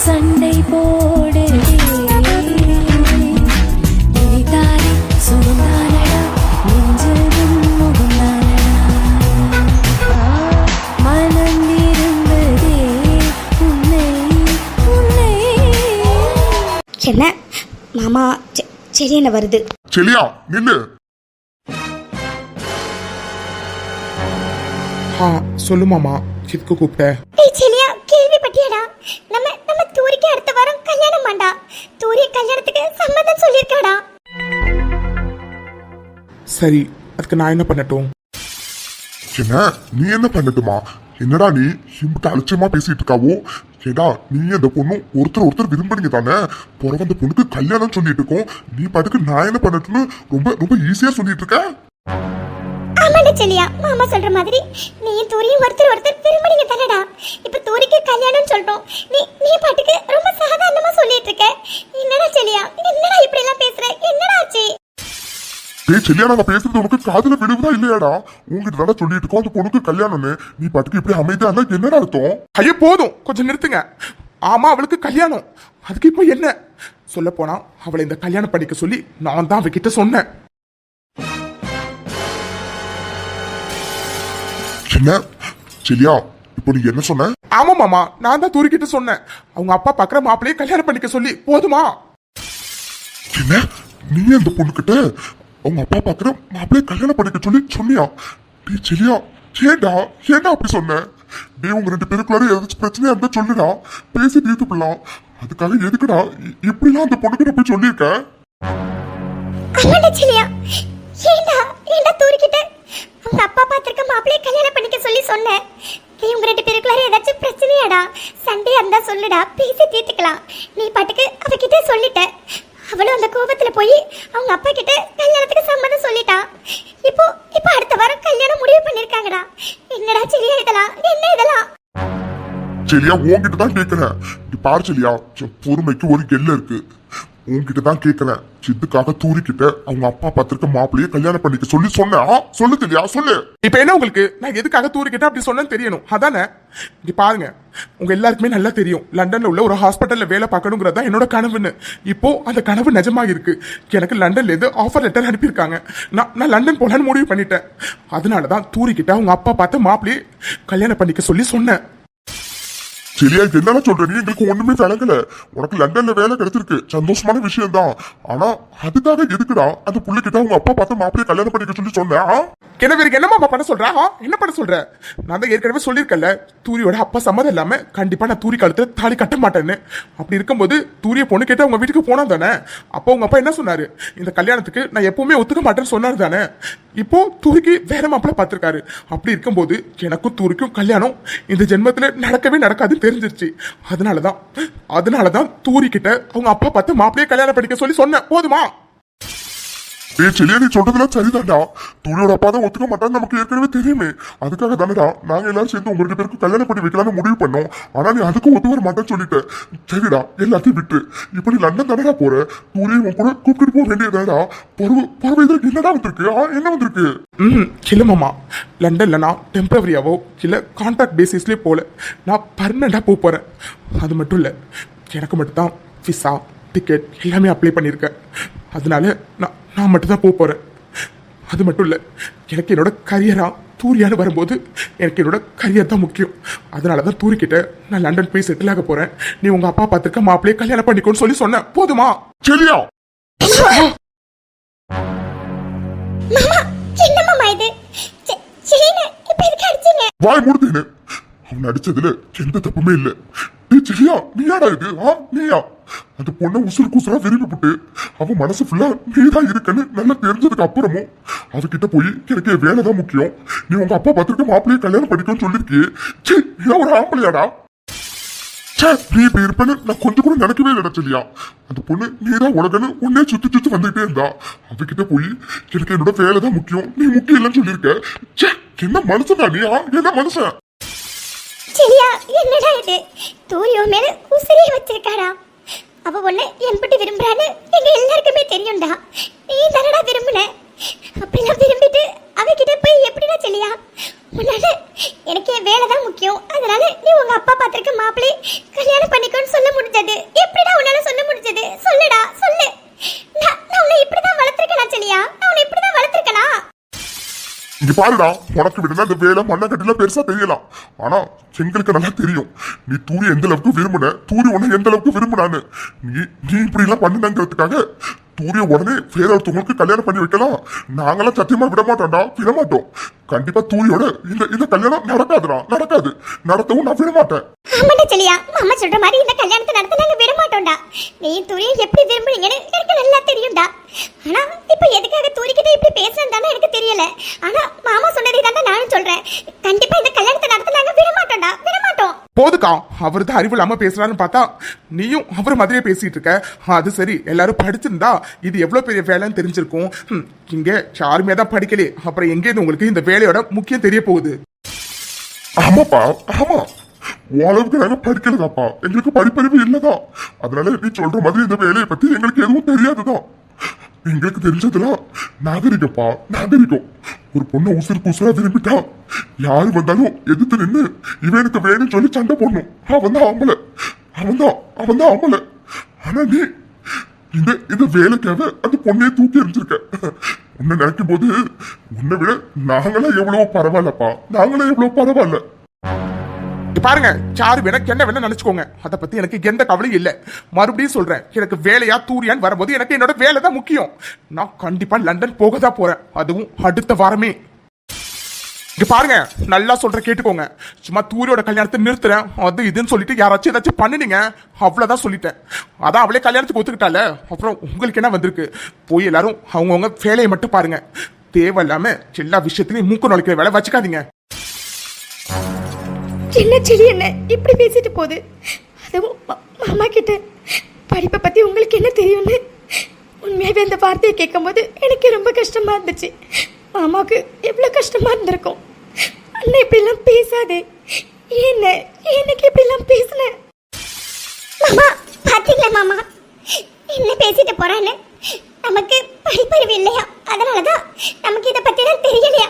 சண்டை போடு சுகந்தானடா நெஞ்சதும் முகந்தானடா மனம் விரும்புதே உன்னை உன்னை. என்ன மாமா சரி என்ன வருது செலியா நில்லு. சொல்லு மாமா, எதுக்கு கூப்பிட்ட? ஏய் செலியா, கேள்விப்பட்டியாடா? நம்ம தூரிக்கு அடுத்த வாரம் கல்யாணம் ஆண்டா. தூரி கல்யாணத்துக்கு சம்மதம் சொல்லிருக்காடா. சரி, அதுக்கு நான் என்ன பண்ணட்டும்? என்ன நீ என்ன பண்ணட்டுமா? என்னடா நீ இம்பிட்டு அலட்சியமா பேசிட்டு இருக்காவோ? ஏடா நீ அந்த பொண்ணு ஒருத்தர் விரும்புறீங்க தானே? பிறகு அந்த பொண்ணுக்கு கல்யாணம் சொல்லிட்டு இருக்கோம், நீ பாட்டுக்கு நான் என்ன பண்ணட்டுன்னு ரொம்ப ரொம்ப ஈஸியா சொல்லிட்டு இருக்க. ஆமாடா செலியா, மாமா சொல்ற மாதிரி நீ தூரியும் ஒருத்தர் விரும்புறீங்க தானடா. இப்ப தூரிக்கு கல்யாணம் சொல்றோம், நீ பாட்டுக்கு ரொம்ப சாதாரணமா சொல்லிட்டு இருக்க. என்னடா செலியா, என்னடா இப்படி எல்லாம் பேசுற? என்னடா ஆச்சு? டேய் செலியா, நாங்க பேசுறது உனக்கு காதுல விழுவுதா இல்லையாடா? உங்ககிட்ட தானே சொல்லிட்டு இருக்கோம் அந்த பொண்ணுக்கு கல்யாணம்னு. நீ பாட்டுக்கு இப்படி அமைதியா இருந்தா என்னடா அர்த்தம்? ஐயோ போதும், கொஞ்சம் நிறுத்துங்க. ஆமா, அவளுக்கு கல்யாணம். அதுக்கு இப்போ என்ன? சொல்ல போனா அவளை இந்த கல்யாணம் பண்ணிக்க சொல்லி நான் தான் அவகிட்ட சொன்னேன். என்ன செலியா, இப்போ நீ என்ன சொன்ன? ஆமா மாமா, நான் தான் தூரிக்கிட்ட சொன்னேன் அவங்க அப்பா பாக்குற மாப்பிள்ளையை கல்யாணம் பண்ணிக்க சொல்லி. போதுமா? என்ன நீ அந்த பொண்ணுகிட்ட அவங்க அப்பா பாக்குற மாப்பிள்ளைய கல்யாணம் பண்ணிக்க சொல்லி சொன்னியா? டே செலியா, ஏண்டா அப்படி சொன்ன? டே உங்க ரெண்டு பேருக்குள்ளார ஏதாச்சும் பிரச்சனையா இருந்தா சொல்லுடா, பேசி தீர்த்து போடலாம். அதுக்காக எதுக்குடா இப்படிலாம் அந்த பொண்ணுகிட்ட போய் சொல்லியிருக்க? ஆமாடா செலியா, ஏண்டா தூரிக்கிட்ட அவங்க அப்பா பாத்திருக்க மாப்பிள்ளைய கல்யாணம் பண்ணிக்க சொல்லி சொன்னேன். உங்க ரெண்டு பேருக்குள்ளார ஏதாச்சும் பிரச்சனையாடா? சண்டே இருந்தா சொல்லுடா, பேசி தீர்த்துக்கலாம். நீ பாட்டுக்கு அவகிட்ட சொல்லிட்ட. அவளும் அந்த கோபத்துல போய் அவங்க அப்பா கிட்ட கல்யாணத்துக்கு சம்மதம் சொல்லிட்டா. இப்போ அடுத்த வாரம் கல்யாணம் முடிவு பண்ணிருக்காங்கடா. என்னடா செலியா இதெல்லாம்? என்ன இதெல்லாம்? செலியா, உன்கிட்ட தான் கேட்கிறேன். பாரு செலியா, பொறுமைக்கு ஒரு எல்லை இருக்கு. உன்கிட்ட தான் கேட்கிறேன். சித்துக்காக தூரிக்கிட்ட அவங்க அப்பா பாத்திருக்க மாப்பிள்ளைய கல்யாணம் பண்ணிக்க சொல்லி சொன்னேன். சொல்லு செலியா, சொல்லு. இப்ப என்ன உங்களுக்கு? நான் எதுக்காக தூரிக்கிட்ட அப்படி சொன்னேன்னு தெரியணும் அதானே? இங்க பாருங்க, உங்க எல்லாருக்குமே நல்லா தெரியும் லண்டன்ல உள்ள ஒரு ஹாஸ்பிட்டல்ல வேலை பார்க்கணுங்கிறது தான் என்னோட கனவுன்னு. இப்போ அந்த கனவு நிஜமாக இருக்கு. எனக்கு லண்டன்ல இருந்து ஆஃபர் லெட்டர் அனுப்பியிருக்காங்க. நான் லண்டன் போலான்னு முடிவு பண்ணிட்டேன். அதனாலதான் தூரிக்கிட்ட அவங்க அப்பா பார்த்த மாப்பிள்ளைய கல்யாணம் பண்ணிக்க சொல்லி சொன்னேன். செலியா, என்ன சொல்ற நீ? எங்களுக்கு ஒண்ணுமே விளங்கல. உனக்கு லண்டன்ல வேலை கிடைச்சிருக்கு, சந்தோஷமான விஷயம் தான். ஆனா அதுக்காக எதுக்குடா அந்த புள்ளைகிட்ட அவங்க அப்பா பார்த்த மாப்பிள்ளைய கல்யாணம் பண்ணிக்க சொல்லி சொன்னேன்? என்னமா பண்ண சொல்ற? என்ன பண்ண சொல்ற? நான் தான் ஏற்கனவே சொல்லியிருக்கல, தூரியோட அப்பா சம்மதம் இல்லாம கண்டிப்பா நான் தூரி கழுத்துல தாலி கட்ட மாட்டேன்னு. அப்படி இருக்கும்போது தூரிய பொண்ணு கேட்டு அவங்க வீட்டுக்கு போனா தானே. அப்போ உங்க அப்பா என்ன சொன்னாரு? இந்த கல்யாணத்துக்கு நான் எப்பவுமே ஒத்துக்க மாட்டேன்னு சொன்னாரு தானே. இப்போ தூரிக்கு வேற மாப்பிள்ள பார்த்திருக்காரு. அப்படி இருக்கும்போது எனக்கும் தூரிக்கும் கல்யாணம் இந்த ஜென்மத்துல நடக்கவே நடக்காதுன்னு தெரிஞ்சிருச்சு. அதனாலதான் தூரி கிட்ட அவங்க அப்பா பார்த்து மாப்பிள்ளைய கல்யாணம் பண்ணிக்க சொல்லி சொன்னேன். போதுமா? செலியா, நீ சொல்றதுலாம் சரிதான்டா. தூரியோட அப்பா தான் ஒத்துக்க மாட்டான்னு நமக்கு ஏற்கனவே தெரியுமே. அதுக்காக தானடா நாங்க எல்லாரும் சேர்ந்து உங்க ரெண்டு பேருக்கு கல்யாணம் பண்ணி வைக்கலாம்னு முடிவு பண்ணோம். ஆனா நீ அதுக்கும் ஒத்து வர மாட்டேன்னு சொல்லிட்டேன். சரிடா, எல்லாத்தையும் விட்டு இப்ப நீ லண்டன் தானடா போற. தூரியை உன் கூட கூப்பிட்டு போக வேண்டியதாடா. பறவை இதுல என்னடா வந்திருக்கு? என்ன வந்திருக்கு? இல்ல மாமா, லண்டன்ல நான் டெம்பரவரியாவோ இல்ல கான்ட்ராக்ட் பேசிஸ்லயே போல, நான் பர்மனண்டா போறேன். அது மட்டும் இல்ல, எனக்கு மட்டும் தான் விசா டிக்கெட் எல்லாமே அப்ளை பண்ணியிருக்கேன். அதனால நான் மட்டும் தான் போறேன். அது மட்டும் இல்ல, எனக்கு என்னோட கரியரா தூரியான்னு வரும்போது எனக்கு என்னோட கரியர் தான் முக்கியம். அதனாலதான் தூரிக்கிட்ட நான் லண்டன் போய் செட்டில் ஆக போறேன், நீ உங்க அப்பா பார்த்துருக்க மாப்பிள்ளைய கல்யாணம் பண்ணிக்கோன்னு சொல்லி சொன்னேன். போதுமா? செலியா, வாய் மூடுதேன்னு அவன் அடிச்சதுல எந்த தப்புமே இல்ல. செலியா, நீயாடா இது? நீயா அந்த பொண்ணை உசுரா விரும்பிவிட்டு அவன் மனசு ஃபுல்லா நீதான் இருக்குன்னு நல்லா தெரிஞ்சதுக்கு அப்புறமும் அவகிட்ட போய் எனக்கு வேலைதான் முக்கியம், நீ உங்க அப்பா பார்த்துட்டு மாப்பிள்ளைய கல்யாணம் பண்ணிக்கணும்னு சொல்லிருக்கியே. இதான் ஒரு ஆம்பளையாடா? நீ இப்ப இருப்பேன்னு நான் கொஞ்சம் கூட நினைக்கவே இல்லடா செலியா. அந்த பொண்ணு நீதான் உலகன்னு உன்னே சுத்தி வந்துகிட்டே இருந்தா. அவகிட்ட போய் எனக்கு என்னோட வேலைதான் முக்கியம், நீ முக்கியம் இல்லைன்னு சொல்லியிருக்க. என்ன மனுஷனா நீ? என்ன மனுஷன்? செலியா, என்னடா இது? தூரியோ மேல உசிரியை வச்சிருக்காடா. அவ உன்னை எம்பிட்டு விரும்புறான்னு எங்க எல்லாருக்குமே தெரியும்டா. நீ தானடா விரும்புன. அப்படிலாம் விரும்பிட்டு அவகிட்ட போய் எப்படிடா செலியா? உன்னால எனக்கு என் வேலை தான் முக்கியம், அதனால நீ உங்க அப்பா பார்த்திருக்க மாப்பிள்ளை கல்யாணம் பண்ணிக்கோன்னு சொல்ல முடியும். முடிஞ்சது? எப்படிடா உன்னால சொல்ல முடிஞ்சது? சொல்லுடா சொல்லு. நான் உன்னை இப்படிதான் வளர்த்திருக்கேனா செலியா? நான் உன்னை இப்படிதான் வளர்த்திருக்கேனா? இங்க பாருடா, உனக்கு விடுனா இந்த வேலை மண்ண கட்டில பெருசா தெரியலாம். ஆனா எங்களுக்கு நல்லா தெரியும் நீ தூரி எந்த அளவுக்கு விரும்புன, தூரி உன்னை எந்த அளவுக்கு விரும்புனான்னு. நீ இப்படி எல்லாம் பண்ணுங்கிறதுக்காக தூரிய உடனே வேற ஒருத்தவங்களுக்கு கல்யாணம் பண்ணி வைக்கலாம் நாங்களாம் சத்தியமா விட மாட்டோம்டா, விட மாட்டோம். கண்டிப்பா தூரியோட இந்த கல்யாணம் நடக்காதுடா, நடக்காது, நடத்தவும் நான் விட மாட்டேன். ஆமாடா செலியா, மாமா சொல்ற மாதிரி இந்த கல்யாணத்தை நடத்த நாங்க விட மாட்டோம்டா. நீ தூரிய எப்படி விரும்புறீங்கன்னு எனக்கு நல்லா தெரியும்டா. ஆனா இப்ப எதுக்காக தூரிக்கிட்ட இப்படி பேசுறதுன்னு எனக்கு தெரியல. ஆனா மாமா சொன்னதை தான் நானும் சொல்றேன். கண்டிப்பா இந்த கல்யாணத்தை நடத்த நாங்க விட மாட்டோம்டா, விட மாட்டோம். போதுக்கா, அவரு தான் அறிவு இல்லாம பேசுறான்னு பார்த்தா நீயும் அவர் மாதிரியே பேசிட்டு இருக்க. அது சரி, எல்லாரும் படிச்சிருந்தா இது எவ்வளவு பெரிய வேலைன்னு தெரிஞ்சிருக்கும். இங்க யாருமே தான் படிக்கலே, அப்புறம் எங்கேருந்து உங்களுக்கு இந்த வேலையோட முக்கியம் தெரிய போகுது? ஆமாப்பா, ஆமா, அளவுக்கு நாங்க படிக்கலதாப்பா, எங்களுக்கு படிப்பறிவு இல்லதான். அதனால நீ சொல்ற மாதிரி இந்த வேலையை பத்தி எங்களுக்கு எதுவும் தெரியாதுதான். எங்களுக்கு தெரிஞ்சதுலாம் நாகரிகப்பா, நாகரிகம். ஒரு பொண்ணை உசுருக்கு உசுரா விரும்பிட்டா யாரு வந்தாலும் எதிர்த்து நின்று இவனுக்கு வேணும்னு சொல்லி சண்டை போடணும். அவன் தான் ஆம்பளை, அவன் தான் ஆம்பளை. ஆனா நீ இந்த வேலைக்காக அந்த பொண்ணையே தூக்கி எறிஞ்சிருக்க. உன்னை நினைக்கும் போது உன்னை விட நாங்களே எவ்வளவோ பரவாயில்லப்பா, நாங்களே எவ்வளவு பரவாயில்ல. பாருங்க, யாரு எனக்கு என்ன வேணா நினைச்சுக்கோங்க, அதை பத்தி எனக்கு எந்த கவலையும் இல்ல. மறுபடியும் சொல்றேன், எனக்கு வேலையா தூரியான்னு வரும்போது எனக்கு என்னோட வேலை தான் முக்கியம். நான் கண்டிப்பா லண்டன் போக தான் போறேன், அதுவும் அடுத்த வாரமே. இங்க பாருங்க, நல்லா சொல்ற கேட்டுக்கோங்க. சும்மா தூரியோட கல்யாணத்தை நிறுத்துறேன் அது இதுன்னு சொல்லிட்டு யாராச்சும் ஏதாச்சும் பண்ணுனீங்க அவ்வளவுதான் சொல்லிட்டேன். அதான் அவளே கல்யாணத்துக்கு ஒத்துக்கிட்டால, அப்புறம் உங்களுக்கு என்ன வந்திருக்கு? போய் எல்லாரும் அவங்கவுங்க வேலையை மட்டும் பாருங்க. தேவையில்லாம எல்லா விஷயத்திலையும் மூக்கு நுழைக்கிற வேலை வச்சுக்காதீங்க. என்ன செடி என்ன இப்படி பேசிட்டு போகுது? அதுவும் மாமா கிட்ட படிப்பை பத்தி உங்களுக்கு என்ன தெரியும்னு உண்மையாவே அந்த வார்த்தையை கேட்கும் போது எனக்கு ரொம்ப கஷ்டமா இருந்துச்சு. மாமாவுக்கு எவ்வளவு கஷ்டமா இருந்திருக்கும். அண்ணா இப்படிலாம் பேசாதே, எனக்கு இப்படிலாம் பேசுன மாமா. பாத்தீங்களா மாமா என்ன பேசிட்டு போறான்னு? நமக்கு படிப்பறிவு இல்லையா, அதனாலதான் நமக்கு இதை பத்தி தான் தெரியலையா.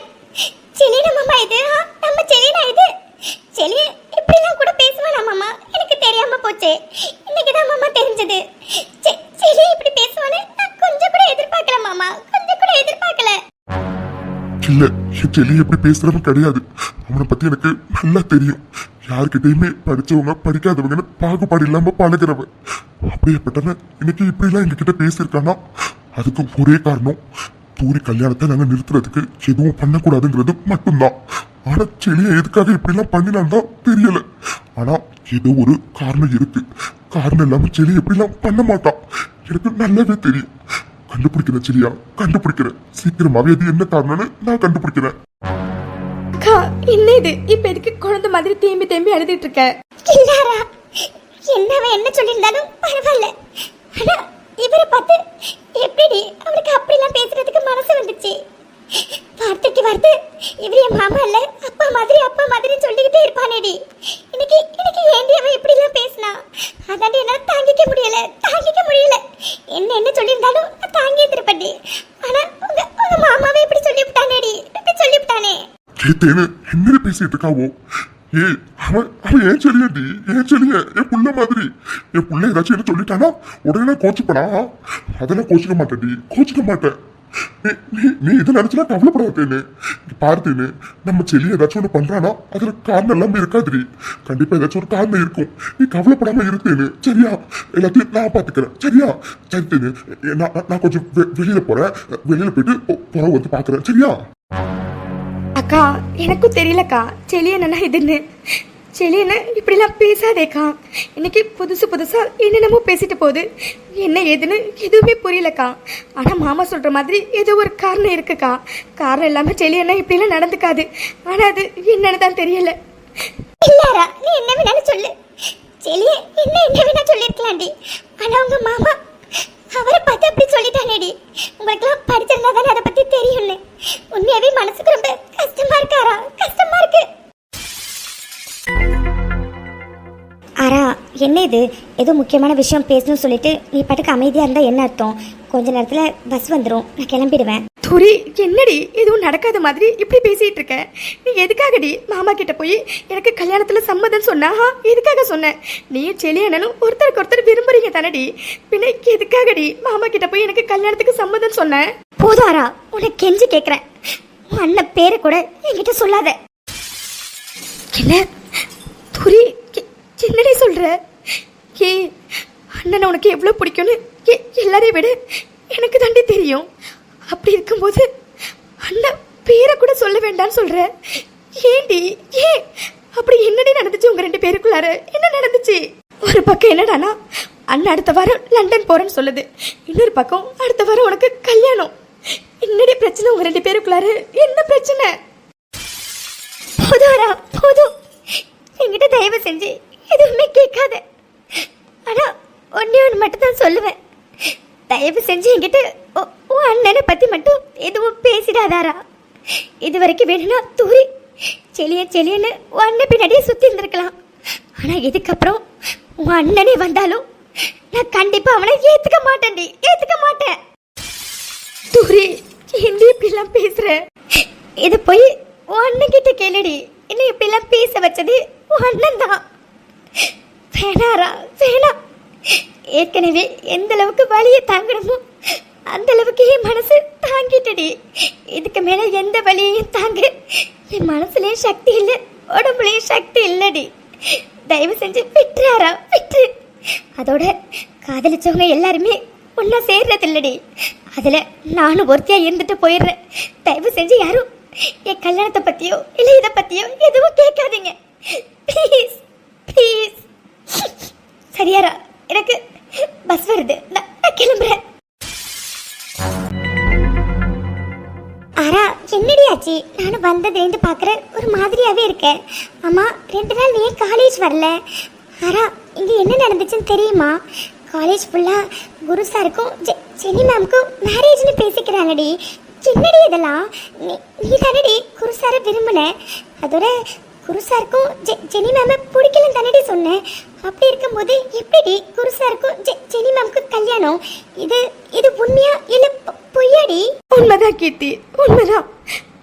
செலினா மாமா இது, நம்ம செலினா இது. செலி இப்படிலாம் கூட பேசுவானா மாமா? எனக்கு தெரியாம போச்சு, இன்னைக்குதான் மாமா தெரிஞ்சது. செலி இப்படி பேசுவானே நான் கொஞ்சம் கூட எதிர்பார்க்கல மாமா, கொஞ்சம் கூட எதிர்பார்க்கல. இல்ல, என் செலி எப்படி பேசுறவன் கிடையாது. அவனை பத்தி எனக்கு நல்லா தெரியும். யாருக்கிட்டையுமே படிச்சவங்க படிக்காதவங்கன்னு பாகுபாடு இல்லாம பழகிறவன். அப்படியேப்பட்டவன் இன்னைக்கு இப்படி எல்லாம் எங்க கிட்ட பேசியிருக்கானா அதுக்கு ஒரே காரணம், தூரி கல்யாணத்தை நாங்க நிறுத்துறதுக்கு எதுவும் பண்ணக்கூடாதுங்கிறது மட்டும்தான். ஆனா செலியை எதுக்காக இப்படி எல்லாம் பண்ணினான் தான் தெரியல. ஆனா ஏதோ ஒரு காரணம் இருக்கு. காரணம் இல்லாம செலி எப்படி எல்லாம் பண்ண மாட்டான் எனக்கு நல்லாவே தெரியும். கண்டுபிடிக்கிறேன் செலியா, கண்டுபிடிக்கிறேன். சீக்கிரமாவே அது என்ன காரணம்னு நான் கண்டுபிடிக்கிறேன். அக்கா, என்ன இது? இப்ப எதுக்கு குழந்தை மாதிரி தேம்பி தேம்பி அழுதுட்டு இருக்க? இல்லாரா, என்னவன் என்ன சொல்லியிருந்தாலும் பரவாயில்ல. ஆனா இவரை பார்த்து எப்படி அவருக்கு அப்படிலாம் பேசுறதுக்கு மனசு வந்துச்சு? வார்த்தைக்கு வார்த்தை இவர் என் மாமா இல்ல அப்பா மாதிரி சொல்லிக்கிட்டே இருப்பானேடி. இன்னைக்கு ஏண்டி அவன் இப்படி எல்லாம் பேசினா? அதாண்டி என்னால தாங்கிக்க முடியல. என்ன சொல்லியிருந்தாலும் நான் தாங்கி திருப்பண்டி. ஆனா உங்க மாமாவே இப்படி சொல்லிவிட்டானேடி, இப்படி சொல்லிவிட்டானே. கேட்டேன்னு என்ன பேசிட்டு இருக்காவோ? அவன் ஏன் சொல்லியடி, ஏன் சொல்லிய? என் புள்ள மாதிரி. என் புள்ள ஏதாச்சும் என்ன சொல்லிட்டானா உடனே கோச்சுப்பனா? அதெல்லாம் கோச்சிக்க மாட்டேன்டி, கோச்சிக்க மாட்டேன். நீ இதை நினைச்சுனா கவலைப்படாதேன்னு பார்த்தேன்னு. நம்ம செல்லி ஏதாச்சும் ஒண்ணு பண்றானா அதுல காரணம் எல்லாமே இருக்காதுடி. கண்டிப்பா ஏதாச்சும் ஒரு காரணம் இருக்கும். நீ கவலைப்படாம இருந்தேன்னு, சரியா? எல்லாத்தையும் நான் பாத்துக்கிறேன், சரியா? சரித்தேன்னு நான் கொஞ்சம் வெளியில போறேன். வெளியில போயிட்டு புறவு வந்து பாக்குறேன், சரியா? அக்கா, எனக்கும் தெரியலக்கா செலி என்னன்னா இதுன்னு. செலி என்ன இப்படிலாம் பேசாதேக்கா. இன்னைக்கு புதுசா என்னென்னமோ பேசிட்டு போகுது. என்ன ஏதுன்னு எதுவுமே புரியலக்கா. ஆனா மாமா சொல்ற மாதிரி ஏதோ ஒரு காரணம் இருக்குக்கா. காரணம் இல்லாம செலி என்ன இப்படிலாம் நடந்துக்காது. ஆனா அது என்னன்னு தான் தெரியல. இல்லாரா, நீ என்ன வேணாலும் சொல்லு. செலியே என்ன வேணா சொல்லிருக்கலாண்டி. ஆனா உங்க மாமா அவரை பார்த்து அப்படி சொல்லிட்டானேடி. உங்களுக்குலாம் படிச்சிருந்தா தானே அதை பத்தி தெரியும்னு. உண்மையாவே மனசுக்கு ரொம்ப கஷ்டமா இருக்காரா? கஷ்டமா இருக்கு. ஆரா, என்ன இது ஏதோ முக்கியமான விஷயம் பேசணும்னு சொல்லிட்டு நீ பாட்டுக்கு அமைதியாக இருந்தால் என்ன அர்த்தம்? கொஞ்ச நேரத்தில் பஸ் வந்துடும், நான் கிளம்பிடுவேன். துரி, என்னடி எதுவும் நடக்காத மாதிரி இப்படி பேசிட்டு இருக்க? நீ எதுக்காகடி மாமா கிட்ட போய் எனக்கு கல்யாணத்துல சம்மதம் சொன்னா? எதுக்காக சொன்ன? நீயும் செலியனும் ஒருத்தருக்கு ஒருத்தர் விரும்புறீங்க தானடி, பின்ன எதுக்காகடி மாமா கிட்ட போய் எனக்கு கல்யாணத்துக்கு சம்மதம் சொன்ன? போதும் ஆரா, உனக்கு கெஞ்சி கேட்குறேன், உன் அண்ணன் பேரை கூட என்கிட்ட சொல்லாத. என்ன துரி, என்னடி சொல்ற? ஏ, அண்ணனை உனக்கு எவ்வளவு பிடிக்கும்னு எல்லாரையும் விட எனக்கு தாண்டி தெரியும். அப்படி இருக்கும்போது அண்ணன் பேரை கூட சொல்ல வேண்டாம்னு சொல்ற. ஏண்டி, ஏன் அப்படி என்னடி நடந்துச்சு உங்க ரெண்டு பேருக்குள்ளார? என்ன நடந்துச்சு? ஒரு பக்கம் என்னடானா அண்ணன் அடுத்த வாரம் லண்டன் போறேன்னு சொல்லுது, இன்னொரு பக்கம் அடுத்த வாரம் உனக்கு கல்யாணம். என்னடி பிரச்சனை உங்க ரெண்டு பேருக்குள்ளார? என்ன பிரச்சனை? போதும் ஆரா, போதும். என்கிட்ட தயவு செஞ்சு எதுவுமே கேட்காத. ஆனா ஒன்னே ஒன்று மட்டும் தான் சொல்லுவேன், தயவு செஞ்சு என்கிட்ட உன் அண்ணனை பத்தி மட்டும் எதுவும் பேசிடாதாரா. இது வரைக்கும் வேணும்னா தூரி செலியன்னு உன் அண்ணன் பின்னாடியே சுத்தி இருந்திருக்கலாம். ஆனா இதுக்கப்புறம் உன் அண்ணனே வந்தாலும் நான் கண்டிப்பா அவனை ஏத்துக்க மாட்டேன்டி, ஏத்துக்க மாட்டேன். துரி, என்ன இப்படிலாம் பேசுற? இது போய் உன் அண்ணன் கிட்ட கேளுடி, என்ன இப்படிலாம் பேச வச்சது உன் அண்ணன் தான். வேணாரா, வேணாம். ஏற்கனவே எந்த அளவுக்கு வலியை தாங்கணுமோ அந்த அளவுக்கு என் மனசு தாங்கிட்டடி. இதுக்கு மேல எந்த வலியையும் தாங்க என் மனசுலயும் சக்தி இல்லை, உடம்புலயும் சக்தி இல்லடி. தயவு செஞ்சு விட்டுறாரா, விட்டு. அதோட காதலிச்சவங்க எல்லாருமே ஒன்னா சேர்றது இல்லடி, அதுல நானும் ஒருத்தியா இருந்துட்டு போயிடுறேன். தயவு செஞ்சு யாரும் என் கல்யாணத்தை பத்தியோ இல்ல இதை பத்தியோ எதுவும் கேட்காதீங்க, ப்ளீஸ் ப்ளீஸ். சரியாரா, எனக்கு பஸ் வருது, நான் கிளம்புறேன். ஆரா, என்னடி ஆச்சு? நானும் வந்ததுலேருந்து பார்க்குறேன் ஒரு மாதிரியாகவே இருக்கேன். அம்மா, 2 நாள் நீ ஏன் காலேஜ் வரல? ஆரா, இங்கே என்ன நடந்துச்சுன்னு தெரியுமா? காலேஜ் ஃபுல்லாக குரு சாருக்கும் ஜெனி மேம்க்கும் மேரேஜ்னு பேசிக்கிறாங்கடி. என்னடி இதெல்லாம்? நீ தானடி குரு சாரை விரும்பின, அதோட குரு சாருக்கும் ஜெனி மேமை பிடிக்கலன்னு தானடி சொன்னேன். அப்படி இருக்கும்போது எப்படி குரு சாருக்கும் ஜெனி மேம்க்கு கல்யாணம்? இது உண்மையா இல்ல பொய்யாடி? உண்மைதான் கீர்த்தி, உண்மைதான்.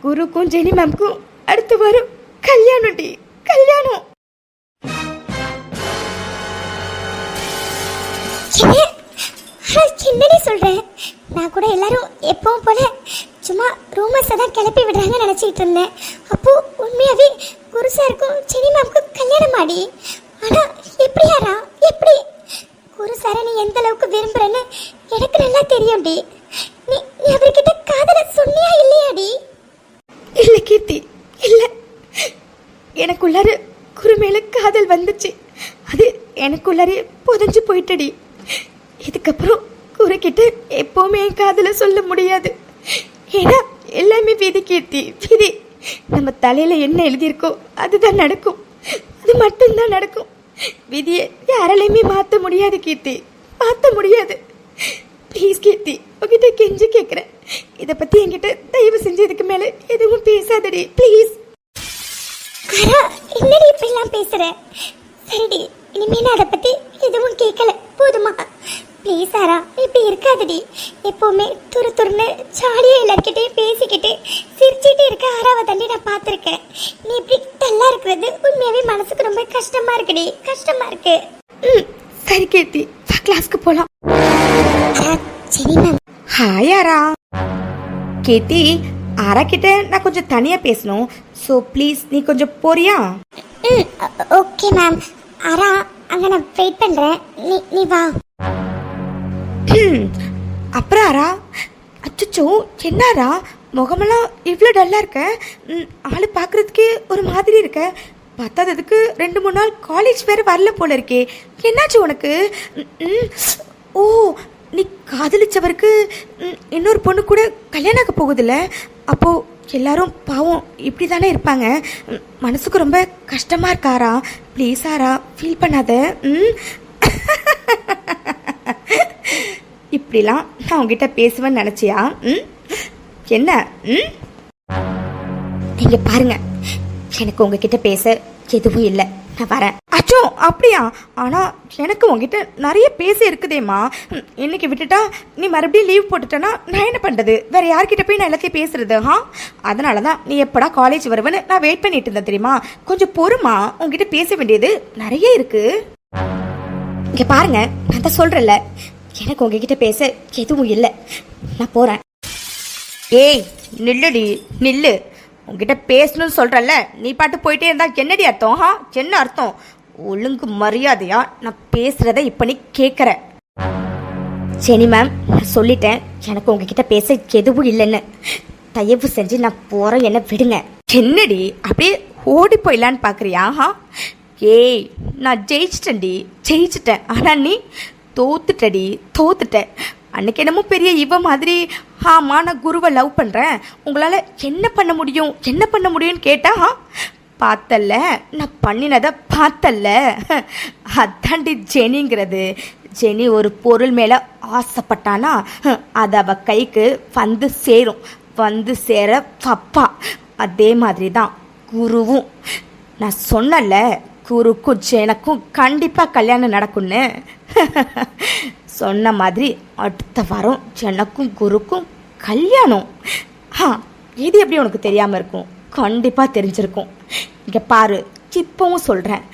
குருக்கும் ஜெனி மேம்க்கும் அடுத்த வாரம் கல்யாணம் டி, கல்யாணம். என்னடி சொல்றேன்? நான் கூட எல்லாரும் எப்பவும் போல சும்மா ரூமர்ஸை தான் கிளப்பி விடுறாங்கன்னு நினைச்சிட்டு இருந்தேன். அப்போ உண்மையாவே குரு சாருக்கும் ஜெனி மேம்க்கும் கல்யாணம் ஆடி. ஆனா எப்படியாரா, எப்படி? குரு சாரை நீ எந்த அளவுக்கு விரும்புறேன்னு எனக்கு நல்லா தெரியும்டி. நீ அவர்கிட்ட காதல சொன்னியா இல்லையாடி? இல்ல கீர்த்தி, இல்ல. எனக்குள்ளார குரு மேல காதல் வந்துச்சு, அது எனக்குள்ளாரே புதஞ்சு போயிட்டடி. இதுக்கப்புறம் குரு கிட்ட எப்பவுமே என் காதல சொல்ல முடியாது. ஏன்னா எல்லாமே விதி கீர்த்தி, விதி. நம்ம தலையில என்ன எழுதியிருக்கோ அதுதான் நடக்கும், அது மட்டும்தான் நடக்கும். விதியை யாராலையுமே மாற்ற முடியாது கீர்த்தி, மாற்ற முடியாது. ப்ளீஸ் கீர்த்தி, உங்ககிட்ட கெஞ்சி கேட்குறேன், இதை பற்றி என்கிட்ட தயவு செஞ்சு இதுக்கு மேலே எதுவும் பேசாதடி ப்ளீஸ். என்னடி இப்படிலாம் பேசுற? சரிடி, இனிமே நான் அதை பற்றி எதுவும் கேட்கல, போதுமா? ப்ளீஸ் ஆரா, இப்படி இருக்காதடி. எப்போவுமே துருன்னு ஜாலியாக எல்லாருக்கிட்டையும் பேசிக்கிட்டு சிரிச்சிட்டு இருக்க ஆராவை தாண்டி நான் பார்த்துருக்கேன். நீ இப்படி டல்லா இருக்கிறது உண்மையாகவே மனசுக்கு ரொம்ப கஷ்டமா இருக்குடி, கஷ்டமா இருக்கு. சரி கீர்த்தி, கிளாஸ்க்கு போகலாம். சரி மேம். ஹாய் ஆரா. கீர்த்தி, ஆரா கிட்ட நான் கொஞ்சம் தனியாக பேசணும், ஸோ ப்ளீஸ் நீ கொஞ்சம் போறியா? Okay ma'am. ஆரா, அங்கே நான் வெயிட் பண்ணுறேன், நீ வா. அப்புறம் ஆரா, அச்சோ என்னாரா முகமெல்லாம் இவ்வளோ டல்லாக இருக்க? ஆள் பார்க்குறதுக்கே ஒரு மாதிரி இருக்க. பத்தாததுக்கு 2-3 நாள் காலேஜ் வேறு வரல போல இருக்கே, என்னாச்சு உனக்கு? ஓ, நீ காதலிச்சவருக்கு இன்னொரு பொண்ணு கூட கல்யாணம் ஆக போகுதில்ல? அப்போது எல்லாரும் பாவம் இப்படி தானே இருப்பாங்க. மனசுக்கு ரொம்ப கஷ்டமாக இருக்காரா? ப்ளீஸ் ஆரா, ஃபீல் பண்ணாத. இப்படிலாம் நான் உங்ககிட்ட பேசுவேன்னு நினச்சியா? என்ன? நீங்கள் பாருங்க, எனக்கு உங்ககிட்ட பேச எதுவும் இல்லை, நான் வரேன். அச்சோ, ஓ அப்படியா? ஆனால் எனக்கு உங்ககிட்ட நிறைய பேச இருக்குதேம்மா. இன்னைக்கு விட்டுட்டா நீ மறுபடியும் லீவ் போட்டுட்டேன்னா நான் என்ன பண்ணுறது? வேற யார்கிட்ட போய் நான் எல்லாத்தையும் பேசுறது? அதனால தான் நீ எப்படா காலேஜ் வருவேன்னு நான் வெயிட் பண்ணிட்டு இருந்தேன் தெரியுமா. கொஞ்சம் பொறுமா, உங்ககிட்ட பேச வேண்டியது நிறைய இருக்கு. இங்கே பாருங்க, நான் தான் சொல்கிறேன்ல, எனக்கு உங்ககிட்ட பேச எதுவும் இல்லை. நான் போகிறேன். ஏய் நில்லுடி நில்லு. உங்ககிட்ட பேசணும்னு சொல்கிறல்ல, நீ பாட்டு போயிட்டே இருந்தா என்னடி அர்த்தம்? என்ன அர்த்தம்? ஒழுங்கு மரியாதையா நான் பேசுகிறத இப்போ நீ கேட்குற. சரி மேம், நான் சொல்லிட்டேன், எனக்கு உங்ககிட்ட பேச எதுவும் இல்லைன்னு. தயவு செஞ்சு நான் போகிறேன், என்ன விடுங்க. என்னடி அப்படியே ஓடி போயிடலான்னு பார்க்குறியா? ஏய் நான் ஜெயிச்சிட்டேன். ஆனால் நீ தோத்துட்டடி. அன்னைக்கு என்னமோ பெரிய இவ மாதிரி ஆமாம் நான் குருவை லவ் பண்ணுறேன், உங்களால் என்ன பண்ண முடியும்னு கேட்டா பார்த்தல்ல, நான் பண்ணினதை பார்த்தல்ல. அதாண்டி ஜெனிங்கிறது. ஜெனி ஒரு பொருள் மேலே ஆசைப்பட்டானா அது அவ கைக்கு வந்து சேர பப்பா. அதே மாதிரி தான் குருவும். நான் சொன்னல, குருக்கும் ஜெனக்கும் கண்டிப்பாக கல்யாணம் நடக்கும்னு. சொன்ன மாதிரி அடுத்த வாரம் ஜெனக்கும் குருக்கும் கல்யாணம். இது எப்படி உனக்கு தெரியாமல் இருக்கும்? கண்டிப்பாக தெரிஞ்சிருக்கும். இங்கே பாரு, இப்பவும் சொல்கிறேன்,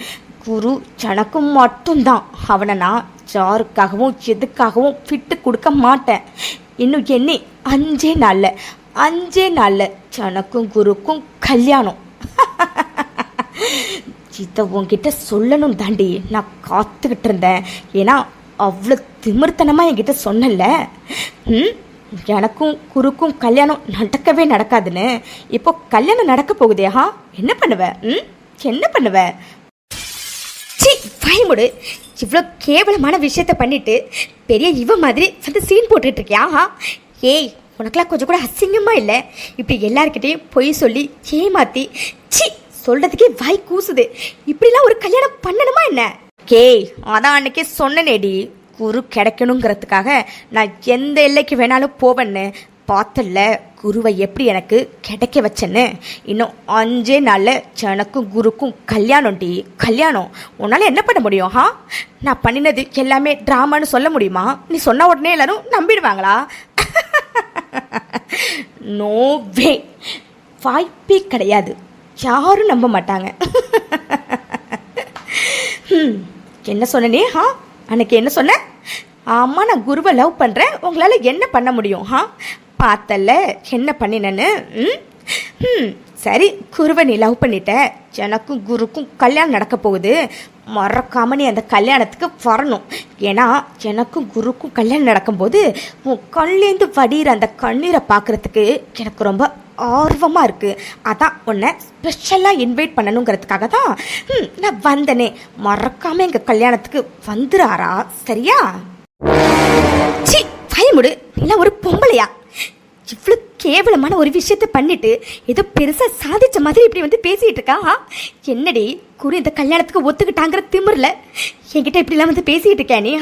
குரு ஜனக்கும் மட்டும்தான். அவனை நான் யாருக்காகவும் எதுக்காகவும் விட்டு கொடுக்க மாட்டேன். இன்னும் என்ன 5 நாளில் ஜனக்கும் குருக்கும் கல்யாணம். இதை உன்கிட்ட சொல்லணும் தாண்டி நான் காத்துக்கிட்டு இருந்தேன். ஏன்னா அவ்வளோ திமிர்த்தனமாக என்கிட்ட சொன்னல. எனக்கும் குருக்கும் கல்யாணம் நடக்கவே நடக்காதுன்னு. இப்போ கல்யாணம் நடக்க போகுதே. என்ன பண்ணுவ? சி பயமுடு. இவ்வளோ கேவலமான விஷயத்த பண்ணிட்டு பெரிய இவ மாதிரி வந்து சீன் போட்டுட்டு இருக்கியா? ஏய், உனக்கெல்லாம் கொஞ்சம் கூட அசிங்கமா இல்லை? இப்படி எல்லார்கிட்டையும் பொய் சொல்லி ஏமாத்தி சி சொல்றதுக்கே வாய் கூசுது. இப்படிலாம் ஒரு கல்யாணம் பண்ணணுமா என்ன? கேய், அதான் அன்னைக்கே சொன்னேடி, குரு கிடைக்கணுங்கிறதுக்காக நான் எந்த எல்லைக்கு வேணாலும் போவேன்னு. பார்த்தல குருவை எப்படி எனக்கு கிடைக்க வச்சேன்னு. இன்னும் 5 நாளில் ஜனக்கும் குருக்கும் கல்யாணம். உன்னால் என்ன பண்ண முடியும்? நான் பண்ணினது எல்லாமே ட்ராமான்னு சொல்ல முடியுமா? நீ சொன்ன உடனே எல்லாரும் நம்பிடுவாங்களா? நோ வே, வாய்ப்பே கிடையாது. யாரும் நம்ப மாட்டாங்க. என்ன சொன்னே? அன்னைக்கு என்ன சொன்ன? ஆமாம், நான் குருவை லவ் பண்ணுறேன், உங்களால் என்ன பண்ண முடியும்? பார்த்தல என்ன பண்ணினேன்னு. சரி, குருவை நீ லவ் பண்ணிட்ட, எனக்கும் குருக்கும் கல்யாணம் நடக்க போகுது. மறக்காம நீ அந்த கல்யாணத்துக்கு வரணும். ஏன்னா எனக்கும் குருக்கும் கல்யாணம் நடக்கும்போது உன் கண்லேருந்து வடிகிற அந்த கண்ணீரை பார்க்குறதுக்கு எனக்கு ரொம்ப ஆர்வமாக இருக்குது. அதான் உன்னை ஸ்பெஷலாக இன்வைட் பண்ணணுங்கிறதுக்காக தான் நான் வந்தனே. மறக்காமல் எங்கள் கல்யாணத்துக்கு வந்துடாரா? சரியா? சி பயமுடு, இல்லை ஒரு பொம்பளையா? இவ்வளோ கேவலமான ஒரு விஷயத்த பண்ணிட்டு ஏதோ பெருசாக சாதிச்ச மாதிரி இப்படி வந்து பேசிகிட்டு இருக்கா? என்னடி குரு இந்த கல்யாணத்துக்கு ஒத்துக்கிட்டாங்கிற திமிரில் என்கிட்ட இப்படிலாம் வந்து பேசிக்கிட்டு இருக்கா நீ?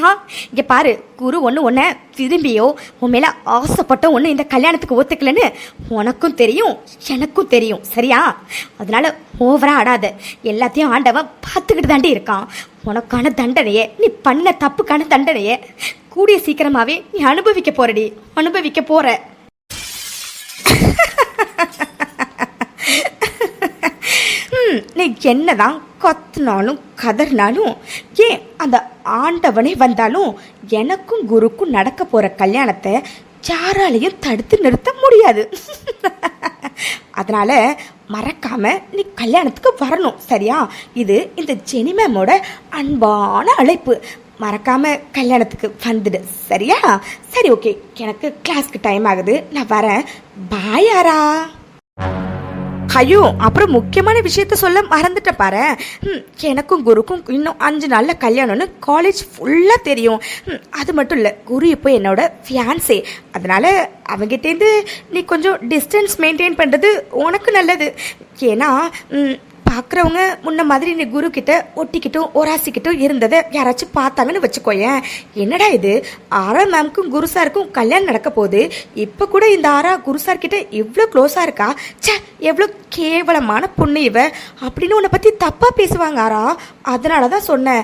இங்கே பாரு, குரு உன்னை விரும்பியோ உன் மேலே ஆசைப்பட்டோ ஒன்று இந்த கல்யாணத்துக்கு ஒத்துக்கலன்னு உனக்கும் தெரியும், எனக்கும் தெரியும். சரியா? அதனால ஓவரா ஆடாத. எல்லாத்தையும் ஆண்டவன் பார்த்துக்கிட்டு தாண்டி இருக்கான். உனக்கான தண்டனையே, நீ பண்ண தப்புக்கான தண்டனையே கூடிய சீக்கிரமாகவே நீ அனுபவிக்க போற. நீ என்னதான் கத்துனாலும் கதறினாலும், ஏன் அந்த ஆண்டவனே வந்தாலும் எனக்கும் குருக்கும் நடக்க போற கல்யாணத்தை யாராலையும் தடுத்து நிறுத்த முடியாது. அதனால மறக்காம நீ கல்யாணத்துக்கு வரணும். சரியா? இது இந்த ஜெனி மேமோட அன்பான அழைப்பு. மறக்காம கல்யாணத்துக்கு வந்துடு. சரியா? சரி, ஓகே, எனக்கு கிளாஸ்க்கு டைம் ஆகுது, நான் வரேன். பாய் ஆரா. ஐயோ, அப்புறம் முக்கியமான விஷயத்த சொல்ல மறந்துட்டேன் பாரு. எனக்கும் குருக்கும் இன்னும் 5 நாளில் கல்யாணம்னு காலேஜ் ஃபுல்லாக தெரியும். அது மட்டும் இல்லை, குரு இப்போ என்னோட ஃபியான்சே. அதனால் அவங்ககிட்டேருந்து நீ கொஞ்சம் டிஸ்டன்ஸ் மெயின்டைன் பண்ணுறது உனக்கு நல்லது. ஏன்னா பார்க்குறவங்க முன்ன மாதிரி நீ குரு கிட்ட ஒட்டிக்கிட்டும் ஒராசிக்கிட்டும் இருந்ததை யாராச்சும் பார்த்தாங்கன்னு வச்சுக்கோயேன். என்னடா இது, ஆரா மேம்க்கும் குரு சாருக்கும் கல்யாணம் நடக்க போகுது, இப்போ கூட இந்த ஆரா குரு சார் கிட்ட இவ்வளோ க்ளோஸாக இருக்கா, சே எவ்வளோ கேவலமான பொண்ணு இவ அப்படின்னு உன்னை பற்றி தப்பாக பேசுவாங்க ஆரா. அதனால தான் சொன்னேன்.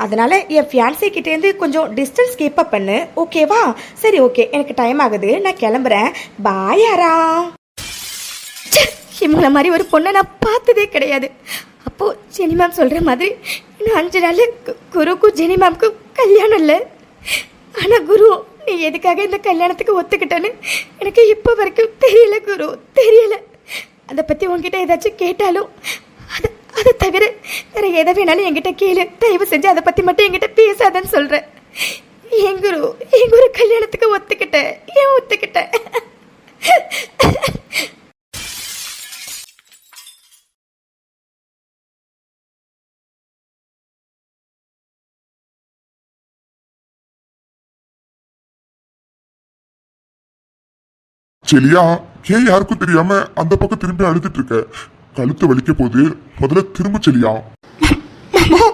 அதனால என் ஃபியான்சே கிட்டேருந்து கொஞ்சம் டிஸ்டன்ஸ் கீப் அப் பண்ணு, ஓகேவா? சரி ஓகே, எனக்கு டைம் ஆகுது, நான் கிளம்புறேன். பாய் ஆரா. இவங்கள மாதிரி ஒரு பொண்ணை நான் பார்த்ததே கிடையாது. அப்போது ஜெனி மேம் சொல்கிற மாதிரி இன்னும் 5 நாள் குருக்கும் ஜெனி மேம்க்கும் கல்யாணம் இல்லை. ஆனால் குரு, நீ எதுக்காக இந்த கல்யாணத்துக்கு ஒத்துக்கிட்டேன்னு எனக்கு இப்போ வரைக்கும் தெரியல குரு, தெரியல. அதை பற்றி உங்ககிட்ட ஏதாச்சும் கேட்டாலும் அதை தவிர வேற எதை வேணாலும் என்கிட்ட கேளு, தயவு செஞ்சு அதை பற்றி மட்டும் என்கிட்ட பேசாதன்னு சொல்கிறேன். என் குரு கல்யாணத்துக்கு ஒத்துக்கிட்டேன், ஏன் ஒத்துக்கிட்டேன்? செலியா, ஏன் யாருக்கும் தெரியாம அந்த பக்கம் திரும்பி அழுதுட்டு இருக்க? கழுத்து வலிக்க போது, முதல்ல திரும்ப செலியா. மாமா